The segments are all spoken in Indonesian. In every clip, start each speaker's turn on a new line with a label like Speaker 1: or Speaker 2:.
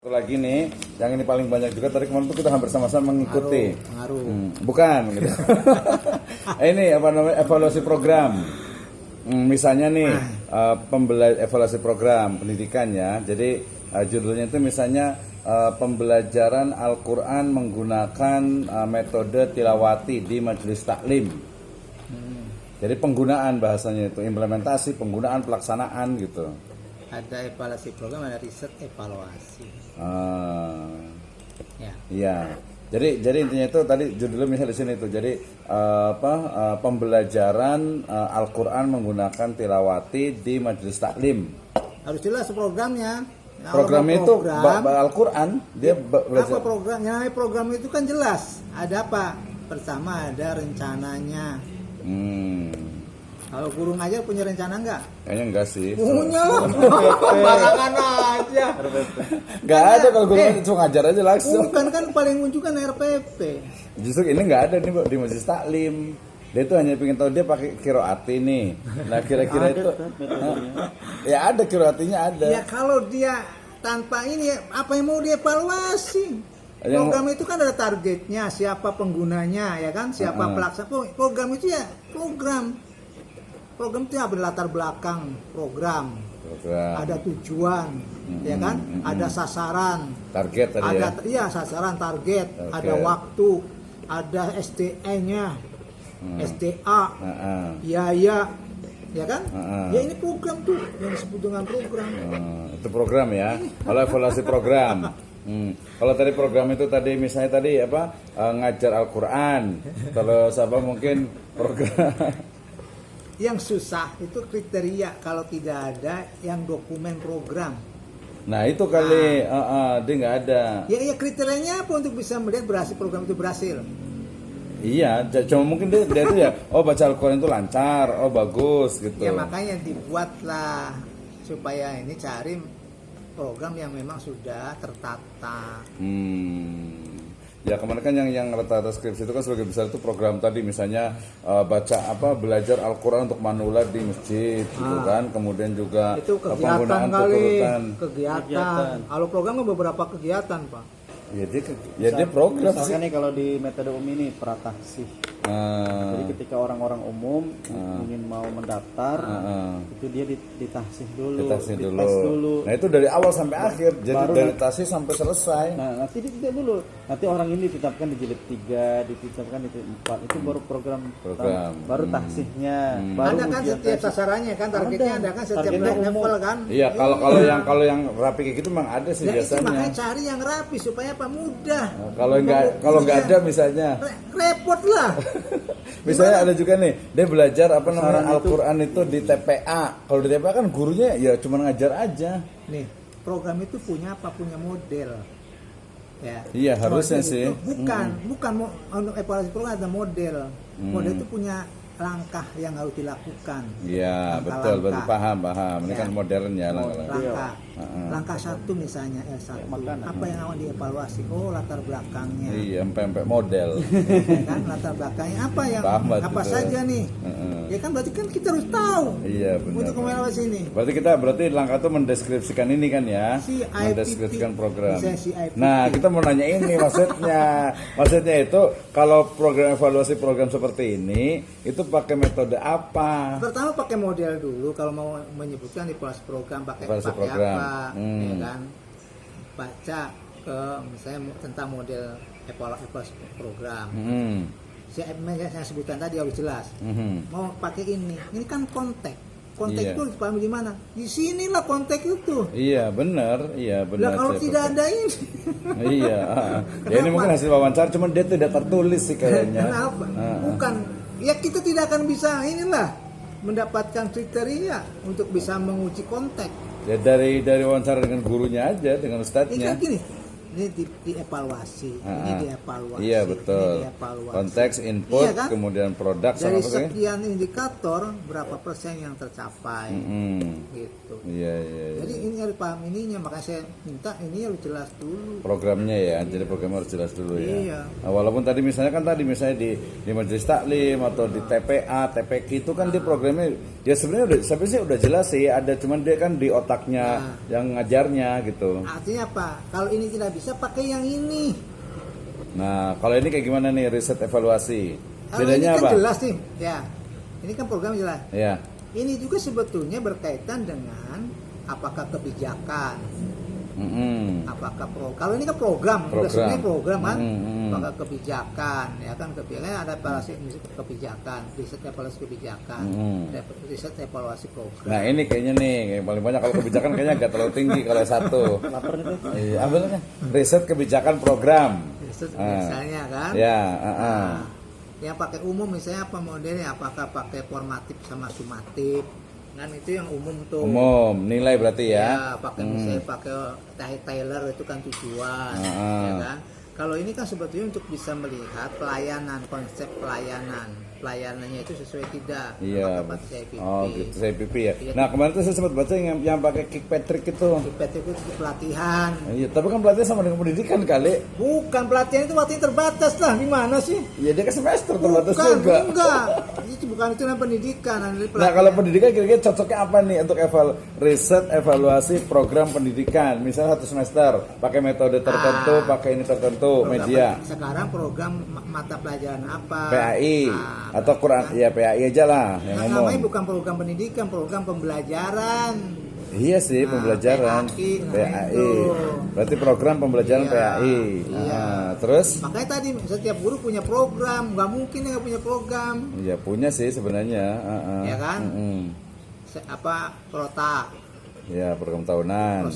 Speaker 1: Satu lagi nih, yang ini paling banyak juga tadi kemarin tuh kita hampir sama-sama mengikuti.
Speaker 2: Pengaruh.
Speaker 1: Bukan gitu. Ini apa namanya evaluasi program. Misalnya nih evaluasi program pendidikan ya. Jadi judulnya itu misalnya pembelajaran Al-Quran menggunakan metode tilawati di majelis taklim. Jadi penggunaan bahasanya itu implementasi, penggunaan, pelaksanaan gitu.
Speaker 2: Ada evaluasi program, ada riset evaluasi. Ya.
Speaker 1: Iya. Jadi intinya itu tadi judulnya misalnya di sini itu. Jadi pembelajaran Al-Quran menggunakan tilawati di majelis taklim.
Speaker 2: Harus jelas programnya. Nah,
Speaker 1: Programnya itu Al-Quran. Dia
Speaker 2: apa programnya? Program itu kan jelas. Ada apa? Pertama ada rencananya. Kalau guru ngajar punya rencana enggak?
Speaker 1: Kayaknya enggak sih.
Speaker 2: Punya lah. Barangan aja.
Speaker 1: Enggak ada kalau guru cuma ngajar aja langsung.
Speaker 2: Bukan kan paling ujung kan RPP.
Speaker 1: Justru ini enggak ada nih di majelis taklim. Dia tuh hanya pengen tahu dia pakai kiroati nih. Nah kira-kira itu ya ada kiroatinya ada.
Speaker 2: Ya kalau dia tanpa ini apa yang mau dievaluasi? Program itu kan ada targetnya, siapa penggunanya ya kan, siapa pelaksana. Program itu ya program itu ya berlatar belakang program. Ada tujuan, ya kan, ada sasaran,
Speaker 1: target tadi
Speaker 2: ada iya sasaran, target, ada waktu, ada SDE-nya, SDA, biaya, ya kan? Ya ini program tuh yang disebut dengan program.
Speaker 1: Itu program ya. Kalau evaluasi program. Kalau tadi program itu tadi misalnya tadi ngajar Al-Quran. Kalau siapa mungkin program.
Speaker 2: Yang susah itu kriteria kalau tidak ada yang dokumen program.
Speaker 1: Nah itu kali dia nggak ada.
Speaker 2: Ya kriterianya apa untuk bisa melihat program itu berhasil?
Speaker 1: Iya, cuma mungkin dia itu ya, baca Al-Quran itu lancar, bagus gitu.
Speaker 2: Ya makanya dibuatlah supaya ini cari program yang memang sudah tertata.
Speaker 1: Ya kemarin kan yang rata-rata skripsi itu kan sebagai besar itu program tadi misalnya belajar Al-Quran untuk manula di masjid gitu kan, kemudian juga
Speaker 2: itu kegiatan kegiatan. Kalau program kan beberapa kegiatan Pak.
Speaker 1: Dia program sih.
Speaker 3: Misalkan nih kalau di metode ini prataksih. Jadi ketika orang-orang umum ingin mau mendaftar, itu dia ditahsih dulu, dites dulu.
Speaker 1: Nah itu dari awal sampai akhir, jadi dari tahsih sampai selesai.
Speaker 3: Nah nanti tidak dulu, nanti orang ini ditetapkan di jilid 3, ditetapkan di jilid 4, itu baru program. Baru tahsihnya.
Speaker 2: Ada kan setiap sasarannya kan, targetnya ada kan setiap level kan.
Speaker 1: Iya kalau yang rapi kayak gitu memang ada sih biasanya.
Speaker 2: Makanya cari yang rapi supaya mudah.
Speaker 1: Kalau nggak ada misalnya
Speaker 2: repot lah.
Speaker 1: Misalnya ada juga nih dia belajar Al-Quran itu di TPA. Kalau di TPA kan gurunya ya cuma ngajar aja.
Speaker 2: Nih program itu punya model. Ya.
Speaker 1: Iya harusnya sih.
Speaker 2: Bukan untuk evaluasi program ada model. Model itu punya langkah yang harus dilakukan.
Speaker 1: Iya betul paham. Ini kan modernnya
Speaker 2: langkah 1 misalnya L1. Apa yang akan dievaluasi? Latar belakangnya.
Speaker 1: Iya sampai model.
Speaker 2: Kan latar belakangnya apa yang apa
Speaker 1: betul.
Speaker 2: saja nih? Ya kan berarti kan kita harus tahu.
Speaker 1: Iya benar.
Speaker 2: Untuk evaluasi ini.
Speaker 1: Berarti langkah itu mendeskripsikan ini kan ya. Mendeskripsikan program. Nah kita mau nanya ini maksudnya itu kalau program evaluasi program seperti ini itu pakai metode apa?
Speaker 2: Pertama pakai model dulu kalau mau menyebutkan evaluasi program pakai apa, ya kan? Baca ke misalnya tentang model evaluasi program. Saya sebutkan tadi harus jelas. Mau pakai ini kan konteks itu dipahami di mana? Di sinilah konteks itu.
Speaker 1: Iya benar.
Speaker 2: Lah kalau tidak ada ini.
Speaker 1: Iya. Ya ini mungkin hasil wawancara, cuman dia tidak tertulis sih kayaknya.
Speaker 2: Kenapa? Bukan. Ya kita tidak akan bisa mendapatkan kriteria untuk bisa menguji konteks.
Speaker 1: Ya dari wawancara dengan gurunya aja, dengan ustadznya.
Speaker 2: Kan gini, ini dievaluasi, ini dievaluasi,
Speaker 1: iya betul,
Speaker 2: ini dievaluasi.
Speaker 1: konteks input,
Speaker 2: Iya kan?
Speaker 1: kemudian produk
Speaker 2: Dari
Speaker 1: sama apa
Speaker 2: sekian indikator berapa persen yang tercapai, gitu.
Speaker 1: Iya, iya, iya.
Speaker 2: Jadi ini harus paham ininya, makanya saya minta ini harus jelas dulu.
Speaker 1: Programnya ya, jadi programnya harus jelas dulu ya.
Speaker 2: Iya.
Speaker 1: Nah, walaupun tadi misalnya di majelis taklim atau di TPA, TPK itu kan dia programnya ya sebenarnya udah jelas sih, ada cuman dia kan di otaknya yang ngajarnya gitu.
Speaker 2: Artinya apa? Kalau ini tidak bisa pakai yang ini.
Speaker 1: Nah, kalau ini kayak gimana nih riset evaluasi?
Speaker 2: Kalau
Speaker 1: Bedanya
Speaker 2: ini kan
Speaker 1: apa?
Speaker 2: jelas nih, ya. Ini kan program jelas.
Speaker 1: Ya.
Speaker 2: Ini juga sebetulnya berkaitan dengan apakah kebijakan, apakah kalau ini kan program. Udah sebenarnya program kan, apakah kebijakan, ya kan kebijakan ada evaluasi kebijakan, riset evaluasi kebijakan, riset evaluasi program.
Speaker 1: Nah ini kayaknya nih yang paling banyak, kalau kebijakan kayaknya agak terlalu tinggi kalau satu. Iya, ambilnya riset kebijakan program.
Speaker 2: Riset misalnya kan.
Speaker 1: Ya.
Speaker 2: Yang pakai umum misalnya apa modelnya, apakah pakai formatif sama sumatif, kan itu yang umum tuh.
Speaker 1: Umum nilai berarti ya.
Speaker 2: Pakai misalnya pakai Taylor itu kan tujuan, ya kan. Kalau ini kan sebetulnya untuk bisa melihat pelayanan, konsep pelayanannya itu sesuai tidak.
Speaker 1: Iya.
Speaker 2: CIPP.
Speaker 1: Oh gitu, CIPP ya. Nah kemarin tuh saya sempat baca yang pakai Kirkpatrick itu.
Speaker 2: Kirkpatrick itu pelatihan.
Speaker 1: Iya, tapi kan pelatihan sama dengan pendidikan kali.
Speaker 2: Bukan, pelatihan itu waktunya terbatas lah. Gimana sih?
Speaker 1: Iya, dia kan semester terbatas juga.
Speaker 2: Enggak. Itu bukan itu namanya pendidikan.
Speaker 1: Nah, kalau pendidikan kira-kira cocoknya apa nih untuk riset evaluasi program pendidikan? Misalnya 1 semester, pakai metode tertentu, pakai ini tertentu, media.
Speaker 2: Sekarang program mata pelajaran apa?
Speaker 1: PAI atau Quran, ya PAI aja lah yang ngomong.
Speaker 2: Namanya bukan program pendidikan, program pembelajaran.
Speaker 1: Iya sih, pembelajaran PAI. Berarti program pembelajaran PAI. Nah, terus?
Speaker 2: Makanya tadi setiap guru punya program, nggak mungkin nggak punya program.
Speaker 1: Iya punya sih sebenarnya.
Speaker 2: Ya kan? Apa prota?
Speaker 1: Ya program tahunan.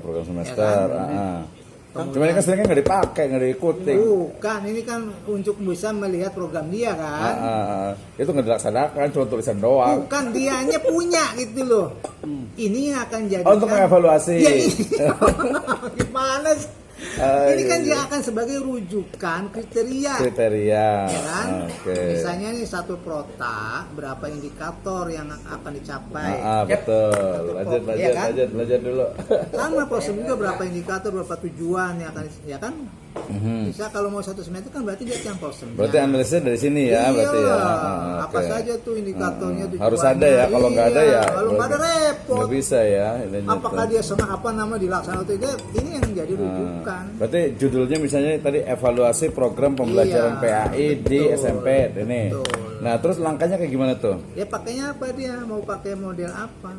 Speaker 1: Program semester. Cuma ini kan sebenarnya nggak dipakai, nggak diikuti.
Speaker 2: Bukan, ini kan untuk bisa melihat program dia kan.
Speaker 1: Itu nggak dilaksanakan, cuma tulisan doang.
Speaker 2: Bukan, dianya punya gitu loh. Ini akan jadi.
Speaker 1: Untuk mengevaluasi.
Speaker 2: Ya, gimana sih? Ini kan dia akan sebagai rujukan kriteria. Ya kan? Misalnya nih satu prota, berapa indikator yang akan dicapai.
Speaker 1: Betul. Lanjut dulu.
Speaker 2: Sama proses juga berapa indikator, berapa tujuan yang akan, ya kan? Bisa kalau mau 1 semester kan berarti dia yang prosennya.
Speaker 1: Berarti analisisnya dari sini ya, berarti ya.
Speaker 2: Apa saja tuh indikatornya, tujuannya.
Speaker 1: Harus ada ya, kalau nggak ada ya.
Speaker 2: Kalau nggak ada repot.
Speaker 1: Nggak bisa ya.
Speaker 2: Apakah dia sama apa nama dilaksanakan itu? Ini yang menjadi rujukan.
Speaker 1: Berarti judulnya misalnya tadi evaluasi program pembelajaran PAI di SMP ini. Nah terus langkahnya kayak gimana tuh?
Speaker 2: Ya pakainya apa dia? Mau pakai model apa?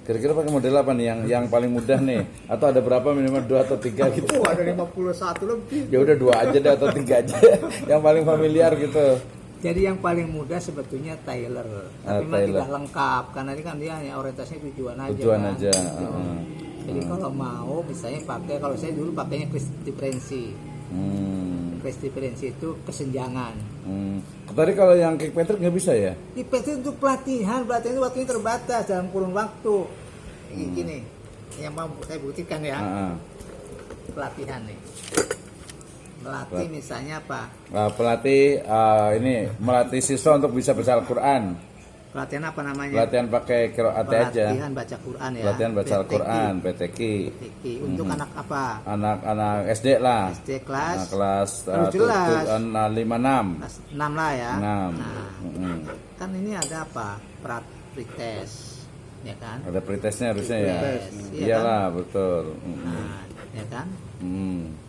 Speaker 1: Kira-kira pakai model apa nih yang paling mudah nih? Atau ada berapa minimal 2 atau 3 gitu?
Speaker 2: Ada 51 lebih.
Speaker 1: Ya udah 2 aja deh atau 3 aja. Yang paling familiar gitu.
Speaker 2: Jadi yang paling mudah sebetulnya Taylor. Tapi memang tidak lengkap karena ini kan dia hanya orientasinya tujuan aja.
Speaker 1: Tujuan
Speaker 2: kan?
Speaker 1: aja.
Speaker 2: Jadi kalau mau misalnya pakai, kalau saya dulu pakainya Chris differensi. Chris differensi itu kesenjangan.
Speaker 1: Tadi kalau yang Kirkpatrick nggak bisa ya?
Speaker 2: Kirkpatrick untuk pelatihan itu waktunya terbatas dalam kurun waktu. Gini, yang mau saya buktikan ya. Pelatihan nih. Melatih misalnya apa?
Speaker 1: Pelatih ini melatih siswa untuk bisa baca Al-Quran.
Speaker 2: Pelatihan apa namanya?
Speaker 1: Pelatihan pakai qiraat aja.
Speaker 2: Pelatihan baca Quran ya.
Speaker 1: Pelatihan baca Al-Quran, PTQ.
Speaker 2: Untuk anak apa?
Speaker 1: Anak-anak SD lah.
Speaker 2: SD kelas.
Speaker 1: Kelas 5, 6.
Speaker 2: 6 lah ya.
Speaker 1: 6.
Speaker 2: Kan ini ada apa? Pretest. Ya kan?
Speaker 1: Ada pretestnya harusnya ya.
Speaker 2: Kan?
Speaker 1: Iyalah, betul.
Speaker 2: Ya kan?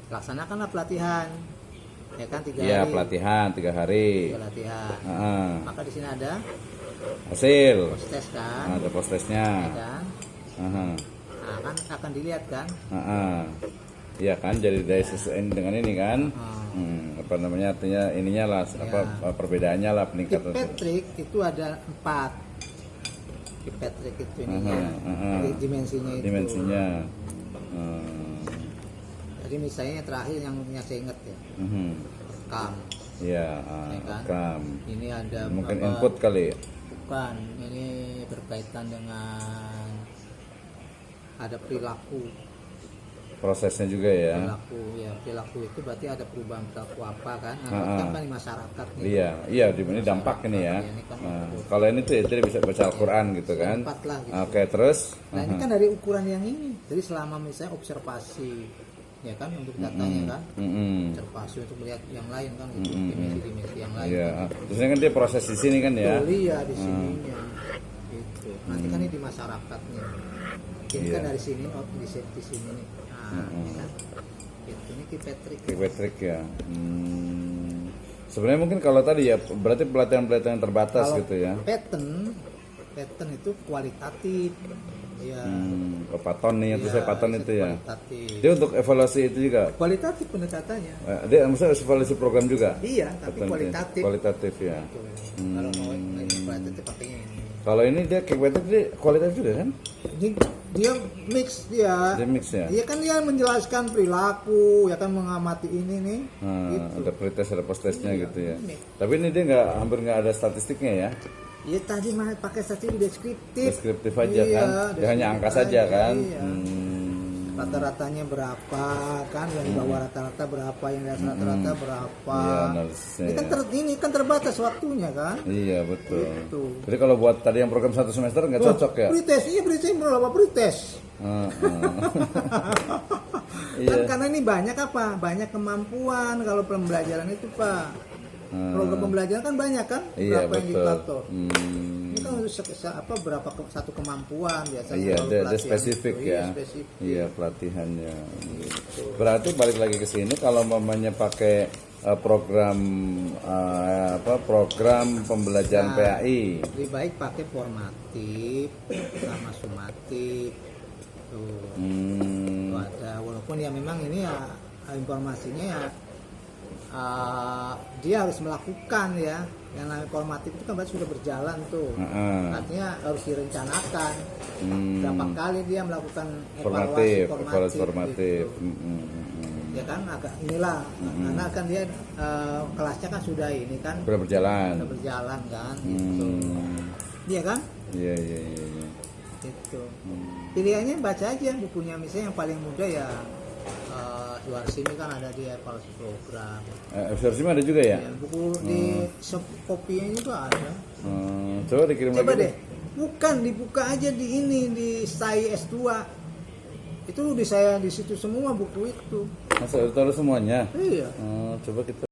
Speaker 2: Laksanakanlah pelatihan. Ya kan 3 hari.
Speaker 1: Iya, pelatihan 3 hari.
Speaker 2: Pelatihan. Maka di sini ada
Speaker 1: hasil.
Speaker 2: Postes kan?
Speaker 1: Ada postesnya.
Speaker 2: Ya kan? Nah, kan akan dilihat kan?
Speaker 1: Iya kan, jadi dari dengan ini kan. Apa namanya, artinya ininya lah, apa perbedaannya lah, peningkatan.
Speaker 2: Kirkpatrick itu ada 4. Kirkpatrick itu ininya. Dimensinya itu.
Speaker 1: Dimensinya.
Speaker 2: Jadi misalnya terakhir yang saya ingat ya. Rekam.
Speaker 1: Iya,
Speaker 2: kan?
Speaker 1: rekam.
Speaker 2: Ini ada
Speaker 1: mungkin input kali ya.
Speaker 2: Bukan, ini berkaitan dengan ada perilaku.
Speaker 1: prosesnya juga ya.
Speaker 2: Perilaku itu berarti ada perubahan perilaku apa kan? Kan di masyarakat.
Speaker 1: Iya, di mana dampak ini ya. Kalau ini tuh ya dia bisa baca Al-Quran gitu kan.
Speaker 2: Lah, gitu.
Speaker 1: Oke, terus?
Speaker 2: Nah ini kan dari ukuran yang ini. Jadi selama misalnya observasi, ya kan untuk datanya kan, observasi untuk melihat yang lain kan, gitu, dimensi-dimensi yang lain.
Speaker 1: Iya.
Speaker 2: Kan,
Speaker 1: Terus ini kan dia proses di sini kan ya.
Speaker 2: Iya di sininya. Gitu. Nanti kan ini di masyarakatnya. Ini kan dari sini, di sini nih. Nah, ini kan. Ini
Speaker 1: Kipetrik ya. Sebenarnya mungkin kalau tadi ya berarti pelatihan-pelatihan terbatas
Speaker 2: kalau
Speaker 1: gitu ya.
Speaker 2: Pattern itu kualitatif. Ya.
Speaker 1: Paton nih, saya paton itu ya.
Speaker 2: Kualitatif.
Speaker 1: Dia untuk evaluasi itu juga.
Speaker 2: Kualitatif pendekatannya.
Speaker 1: Dia maksudnya evaluasi program juga.
Speaker 2: Iya, tapi
Speaker 1: Paton,
Speaker 2: kualitatif.
Speaker 1: Kualitatif ya.
Speaker 2: Kalau mau kualitatif pakainya ini.
Speaker 1: Kalau ini dia Kipetrik dia kualitatif juga kan?
Speaker 2: Dia mix dia.
Speaker 1: Dia mix ya.
Speaker 2: Iya kan dia menjelaskan perilaku, ya kan mengamati ini nih.
Speaker 1: Gitu. Ada pretest, ada post testnya gitu ya. Tapi ini dia hampir nggak ada statistiknya ya.
Speaker 2: Iya tadi mah pakai statistik deskriptif.
Speaker 1: Deskriptif aja kan. Dia hanya angka saja kan.
Speaker 2: Iya. Rata-ratanya berapa kan, yang di bawah rata-rata berapa, yang di atas rata-rata berapa.
Speaker 1: Iya, analisisnya.
Speaker 2: Ini kan terbatas waktunya kan.
Speaker 1: Iya betul.
Speaker 2: Gitu.
Speaker 1: Jadi kalau buat tadi yang program 1 semester nggak cocok ya?
Speaker 2: Pretest, berapa pretest?
Speaker 1: Iya.
Speaker 2: Kan karena ini banyak apa? Banyak kemampuan kalau pembelajaran itu Pak. Program pembelajaran kan banyak kan?
Speaker 1: Iya,
Speaker 2: Berapa yang
Speaker 1: betul.
Speaker 2: diatur? Ini kan harus berapa satu kemampuan biasanya.
Speaker 1: Iya,
Speaker 2: kalau
Speaker 1: ada
Speaker 2: pelatihan
Speaker 1: spesifik
Speaker 2: itu.
Speaker 1: ya.
Speaker 2: Iya, spesifik.
Speaker 1: Iya, pelatihannya. Berarti balik lagi ke sini kalau mamanya pakai program program pembelajaran PAI.
Speaker 2: Lebih baik pakai formatif sama sumatif. Tuh. Tuh ada walaupun ya memang ini ya informasinya ya dia harus melakukan ya. Yang namanya formatif itu kan berarti sudah berjalan tuh. Artinya harus direncanakan. Berapa kali dia melakukan evaluasi formatif. Gitu. Ya kan agak inilah karena kan dia kelasnya kan sudah ini kan
Speaker 1: Sudah berjalan
Speaker 2: kan gitu. Iya kan?
Speaker 1: Iya.
Speaker 2: Itu pilihannya baca aja bukunya, misalnya yang paling mudah ya Suharsimi kan ada di evaluasi program.
Speaker 1: Suharsimi ada juga ya?
Speaker 2: Buku di kopinya juga ada.
Speaker 1: Coba dikirim
Speaker 2: Coba
Speaker 1: lagi
Speaker 2: deh, bukan dibuka aja di ini di SAI S2 itu di saya di situ semua buku itu.
Speaker 1: Masa taruh semuanya?
Speaker 2: Iya.
Speaker 1: Coba kita